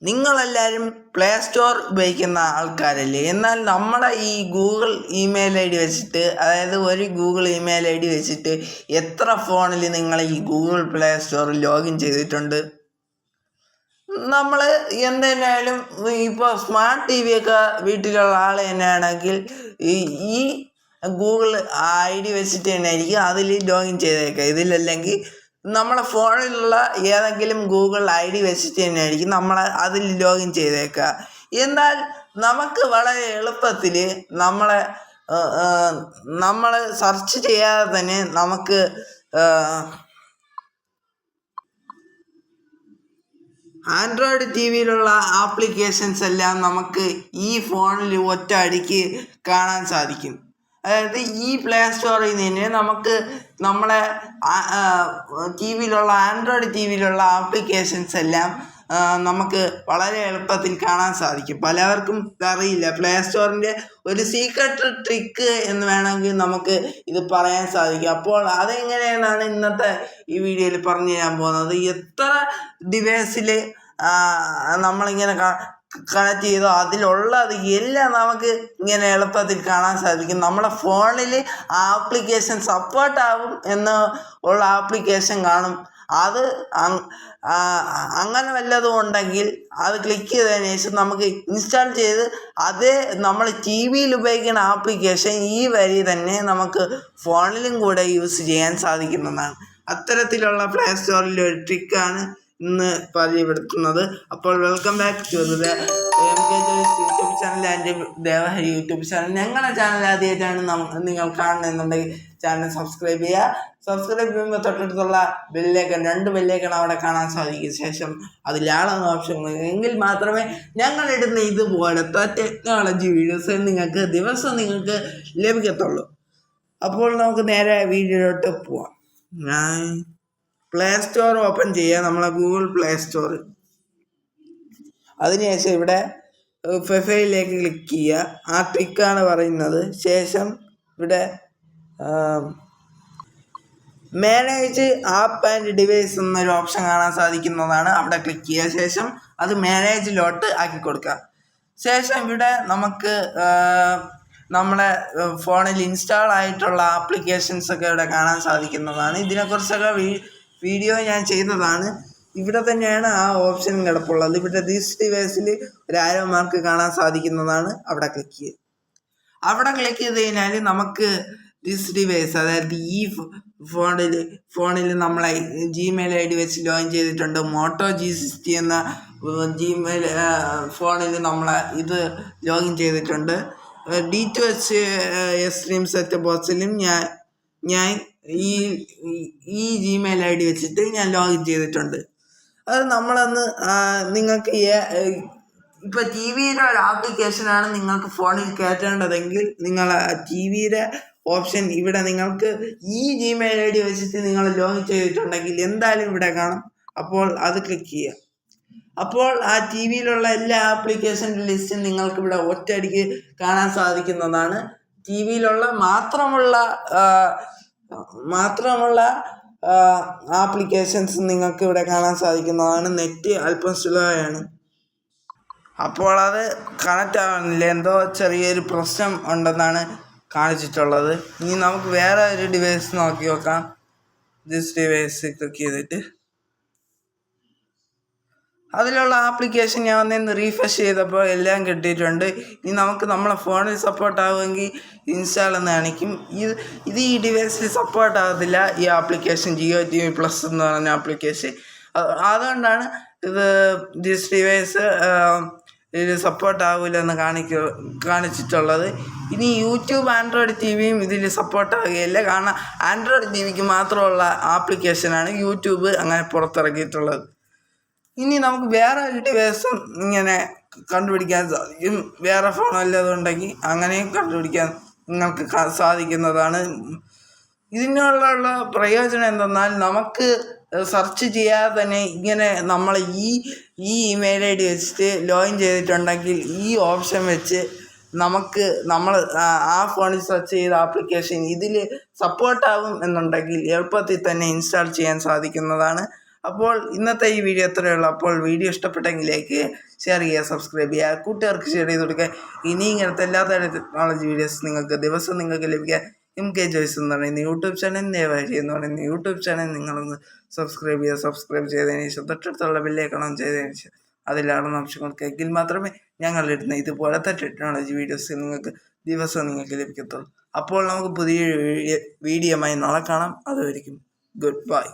നിങ്ങളെല്ലാവരും play store ഉപയോഗിക്കുന്ന ആൾക്കാരല്ലേ? എന്നാൽ നമ്മളെ ഈ ഗൂഗിൾ ഇമെയിൽ ഐ ഡി വെച്ചിട്ട്, അതായത് ഒരു ഗൂഗിൾ ഇമെയിൽ ഐ ഡി വെച്ചിട്ട് എത്ര ഫോണിൽ നിങ്ങൾ ഈ ഗൂഗിൾ പ്ലേ സ്റ്റോറിൽ ലോഗിൻ ചെയ്തിട്ടുണ്ട്? നമ്മൾ എന്തെന്നായാലും ഇപ്പോൾ സ്മാർട്ട് ടി വി ഒക്കെ വീട്ടിലുള്ള ആൾ തന്നെയാണെങ്കിൽ ഈ ഗൂഗിൾ ഐ ഡി വെച്ചിട്ട് തന്നെ ആയിരിക്കും അതിൽ ലോഗിൻ ചെയ്തേക്കുക. ഇതിലല്ലെങ്കിൽ നമ്മളെ ഫോണിലുള്ള ഏതെങ്കിലും ഗൂഗിൾ ഐ ഡി വെച്ചിട്ട് തന്നെ ആയിരിക്കും നമ്മൾ അതിൽ ലോഗിൻ ചെയ്തേക്കുക. എന്നാൽ നമുക്ക് വളരെ എളുപ്പത്തിൽ നമ്മൾ സെർച്ച് ചെയ്യാതെ തന്നെ നമുക്ക് ആൻഡ്രോയിഡ് ടി വിയിലുള്ള ആപ്ലിക്കേഷൻസ് എല്ലാം നമുക്ക് ഈ ഫോണിൽ ഒറ്റ അടിക്ക് കാണാൻ സാധിക്കും. അതായത് ഈ പ്ലേ സ്റ്റോറിൽ നിന്ന് നമുക്ക് നമ്മളെ ടി വിയിലുള്ള ആൻഡ്രോയിഡ് ടി വിയിലുള്ള ആപ്ലിക്കേഷൻസ് എല്ലാം നമുക്ക് വളരെ എളുപ്പത്തിൽ കാണാൻ സാധിക്കും. പലവർക്കും അറിയില്ല. പ്ലേ സ്റ്റോറിൻ്റെ ഒരു സീക്രട്ട് ട്രിക്ക് എന്ന് വേണമെങ്കിൽ നമുക്ക് ഇത് പറയാൻ സാധിക്കും. അപ്പോൾ അതെങ്ങനെയെന്നാണ് ഇന്നത്തെ ഈ വീഡിയോയിൽ പറഞ്ഞു തരാൻ പോകുന്നത്. എത്ര ഡിവൈസിൽ നമ്മളിങ്ങനെ കണക്ട് ചെയ്തോ അതിലുള്ളത് എല്ലാം നമുക്ക് ഇങ്ങനെ എളുപ്പത്തിൽ കാണാൻ സാധിക്കും. നമ്മളെ ഫോണിൽ ആപ്ലിക്കേഷൻ സപ്പോർട്ടാവും എന്ന് ഉള്ള ആപ്ലിക്കേഷൻ കാണും. അത് അങ്ങനെ വല്ലതും ഉണ്ടെങ്കിൽ അത് ക്ലിക്ക് ചെയ്തതിന് ശേഷം നമുക്ക് ഇൻസ്റ്റാൾ ചെയ്ത് അതേ നമ്മൾ ടി വിയിൽ ഉപയോഗിക്കുന്ന ആപ്ലിക്കേഷൻ ഈ വഴി തന്നെ നമുക്ക് ഫോണിലും കൂടെ യൂസ് ചെയ്യാൻ സാധിക്കുന്നതാണ്. അത്തരത്തിലുള്ള പ്ലേ സ്റ്റോറിലെ ഒരു ട്രിക്കാണ് ഇന്ന് പരിചയപ്പെടുത്തുന്നത്. അപ്പോൾ welcome back to YouTube channel and Devahari YouTube channel. ഞങ്ങളുടെ ചാനൽ ആദ്യമായിട്ടാണ് നിങ്ങൾ കാണുന്നുണ്ടെങ്കിൽ ചാനൽ സബ്സ്ക്രൈബ് ചെയ്യുക. സബ്സ്ക്രൈബ് ചെയ്യുമ്പോൾ തൊട്ടടുത്തുള്ള ബെല്ലേക്കൺ 2 ബെല്ലേക്കൺ അവിടെ കാണാൻ സാധിക്കും. ശേഷം അതിലാണെന്ന ഓപ്ഷൻ എങ്കിൽ മാത്രമേ ഞങ്ങളിടുന്ന ഇതുപോലത്തെ ടെക്നോളജി വീഡിയോസ് നിങ്ങൾക്ക് ലഭിക്കത്തുള്ളൂ. അപ്പോൾ നമുക്ക് നേരെ വീഡിയോയിലോട്ട് പോവാം. ഞാൻ പ്ലേ സ്റ്റോർ ഓപ്പൺ ചെയ്യുക, നമ്മളെ ഗൂഗിൾ പ്ലേ സ്റ്റോർ. അതിനുശേഷം ഇവിടെ പ്രൊഫൈലിലേക്ക് ക്ലിക്ക് ചെയ്യുക. ആ ട്രിക്കാണ് പറയുന്നത്. ശേഷം ഇവിടെ മാനേജ് ആപ്പ് ആൻഡ് ഡിവൈസ് എന്നൊരു ഓപ്ഷൻ കാണാൻ സാധിക്കുന്നതാണ്. അവിടെ ക്ലിക്ക് ചെയ്യുക. ശേഷം അത് മാനേജിലോട്ട് ആക്കി കൊടുക്കുക. ശേഷം ഇവിടെ നമുക്ക് നമ്മളെ ഫോണിൽ ഇൻസ്റ്റാൾ ആയിട്ടുള്ള ആപ്ലിക്കേഷൻസ് ഒക്കെ ഇവിടെ കാണാൻ സാധിക്കുന്നതാണ്. ഇതിനെക്കുറിച്ചൊക്കെ വീഡിയോ ഞാൻ ചെയ്തതാണ്. ഇവിടെ തന്നെയാണ് ആ ഓപ്ഷൻ കിടപ്പുള്ളത്. ഇവിടെ ദിസ് ഡിവൈസിൽ ഒരു ആരോ മാർക്ക് കാണാൻ സാധിക്കുന്നതാണ്. അവിടെ ക്ലിക്ക് ചെയ്യുക. അവിടെ ക്ലിക്ക് ചെയ്ത് കഴിഞ്ഞാൽ നമുക്ക് ദിസ് ഡിവൈസ്, അതായത് ഈ ഫോണിൽ നമ്മളെ ജിമെയിൽ ഐ ഡി വെച്ച് ലോഗിൻ ചെയ്തിട്ടുണ്ട്. മോട്ടോ G60 എന്ന ജിമെയിൽ ഫോണിൽ നമ്മളെ ഇത് ലോഗിൻ ചെയ്തിട്ടുണ്ട്. D2H എക്സ്ട്രീം സെറ്റ് ബോക്സിലും ഞാൻ ഈ ജിമെയിൽ ഐ ഡി വെച്ചിട്ട് ഞാൻ ലോഗിൻ ചെയ്തിട്ടുണ്ട്. അത് നമ്മളന്ന് നിങ്ങൾക്ക് ഇപ്പോൾ ടി വിയിലെ ഒരു ആപ്ലിക്കേഷനാണ് നിങ്ങൾക്ക് ഫോണിൽ കയറ്റേണ്ടതെങ്കിൽ നിങ്ങൾ ടി വിയുടെ ഓപ്ഷൻ ഇവിടെ നിങ്ങൾക്ക് ഈ ജിമെയിൽ ഐ ഡി വെച്ചിട്ട് നിങ്ങൾ ലോഗിൻ ചെയ്തിട്ടുണ്ടെങ്കിൽ എന്തായാലും ഇവിടെ കാണും. അപ്പോൾ അത് ക്ലിക്ക് ചെയ്യുക. അപ്പോൾ ആ ടി വിയിലുള്ള എല്ലാ ആപ്ലിക്കേഷൻ്റെ ലിസ്റ്റും നിങ്ങൾക്ക് ഇവിടെ ഒറ്റയടിക്ക് കാണാൻ സാധിക്കുന്നതാണ്. ടി വിയിലുള്ള മാത്രമുള്ള ആപ്ലിക്കേഷൻസ് നിങ്ങൾക്ക് ഇവിടെ കാണാൻ സാധിക്കുന്നതാണ്. നെറ്റ് അല്പം സ്ലോ ആണ്. അപ്പോൾ അത് കണക്റ്റ് ആവുന്നില്ല, എന്തോ ചെറിയൊരു പ്രശ്നം ഉണ്ടെന്നാണ് കാണിച്ചിട്ടുള്ളത്. ഇനി നമുക്ക് വേറെ ഒരു ഡിവൈസ് നോക്കി നോക്കാം. ദിസ് ഡിവൈസ് ക്ലിക്ക് ചെയ്തിട്ട് അതിലുള്ള ആപ്ലിക്കേഷൻ ഞാൻ വന്നിന്ന് റീഫ്രഷ് ചെയ്തപ്പോൾ എല്ലാം കിട്ടിയിട്ടുണ്ട്. ഇനി നമുക്ക് നമ്മളെ ഫോണിൽ സപ്പോർട്ട് ആവുമെങ്കിൽ ഇൻസ്റ്റാൾ എന്ന് കാണിക്കും. ഇത് ഈ ഡിവൈസിൽ സപ്പോർട്ട് ആകത്തില്ല. ഈ ആപ്ലിക്കേഷൻ Jio TV Plus എന്ന് പറഞ്ഞ ആപ്ലിക്കേഷൻ. അതുകൊണ്ടാണ് ദിസ് ഡിവൈസ് ഇത് സപ്പോർട്ട് ആകില്ല എന്ന് കാണിച്ചിട്ടുള്ളത്. ഇനി യൂട്യൂബ് ആൻഡ്രോയിഡ് ടി വിയും ഇതിൽ സപ്പോർട്ട് ആകുകയില്ല. കാരണം ആൻഡ്രോയിഡ് ടി വിക്ക് മാത്രമുള്ള ആപ്ലിക്കേഷനാണ് യൂട്യൂബ് അങ്ങനെ പുറത്തിറക്കിയിട്ടുള്ളത്. ഇനി നമുക്ക് വേറെ ഒരു ഡിവൈസും ഇങ്ങനെ കണ്ടുപിടിക്കാൻ സാധിക്കും. വേറെ ഫോൺ വല്ലതുണ്ടെങ്കിൽ അങ്ങനെയും കണ്ടുപിടിക്കാൻ നിങ്ങൾക്ക് സാധിക്കുന്നതാണ്. ഇതിനുള്ള പ്രയോജനം എന്തെന്നാൽ നമുക്ക് സെർച്ച് ചെയ്യാതെ തന്നെ ഇങ്ങനെ നമ്മൾ ഈ ഇമെയിൽ ഐ ഡി വെച്ചിട്ട് ലോഗിൻ ചെയ്തിട്ടുണ്ടെങ്കിൽ ഈ ഓപ്ഷൻ വെച്ച് നമ്മൾ ആ ഫോണിൽ സെർച്ച് ചെയ്ത ആപ്ലിക്കേഷൻ ഇതിൽ സപ്പോർട്ടാവും എന്നുണ്ടെങ്കിൽ എളുപ്പത്തിൽ തന്നെ ഇൻസ്റ്റാൾ ചെയ്യാൻ സാധിക്കുന്നതാണ്. അപ്പോൾ ഇന്നത്തെ ഈ വീഡിയോ എത്രയേ ഉള്ളൂ. അപ്പോൾ വീഡിയോ ഇഷ്ടപ്പെട്ടെങ്കിൽ ലൈക്ക്, ഷെയർ ചെയ്യുക, സബ്സ്ക്രൈബ് ചെയ്യുക, കൂട്ടുകാർക്ക് ഷെയർ ചെയ്ത് കൊടുക്കുക. ഇനി ഇങ്ങനത്തെ എല്ലാ തരം ടെക്നോളജി വീഡിയോസ് ദിവസം നിങ്ങൾക്ക് ലഭിക്കാൻ MK ജോയ്സ് എന്ന് പറയുന്ന യൂട്യൂബ് ചാനൽ, ദേവാരി എന്ന് പറയുന്ന യൂട്യൂബ് ചാനൽ നിങ്ങളൊന്ന് സബ്സ്ക്രൈബ് ചെയ്യുക. സബ്സ്ക്രൈബ് ചെയ്തതിന് ശേഷം തൊട്ടടുത്തുള്ള ബെല്ലൈക്കൺ ചെയ്തതിന് ശേഷം അതിലാണെന്ന് ഓപ്ഷൻ കൊടുക്കുക. എങ്കിൽ മാത്രമേ ഞങ്ങളിടുന്ന ഇതുപോലത്തെ ടെക്നോളജി വീഡിയോസ് നിങ്ങൾക്ക് ലഭിക്കത്തുള്ളൂ. അപ്പോൾ നമുക്ക് പുതിയ വീഡിയോയുമായി നാളെ കാണാം. അതുവരെയും ഗുഡ് ബൈ.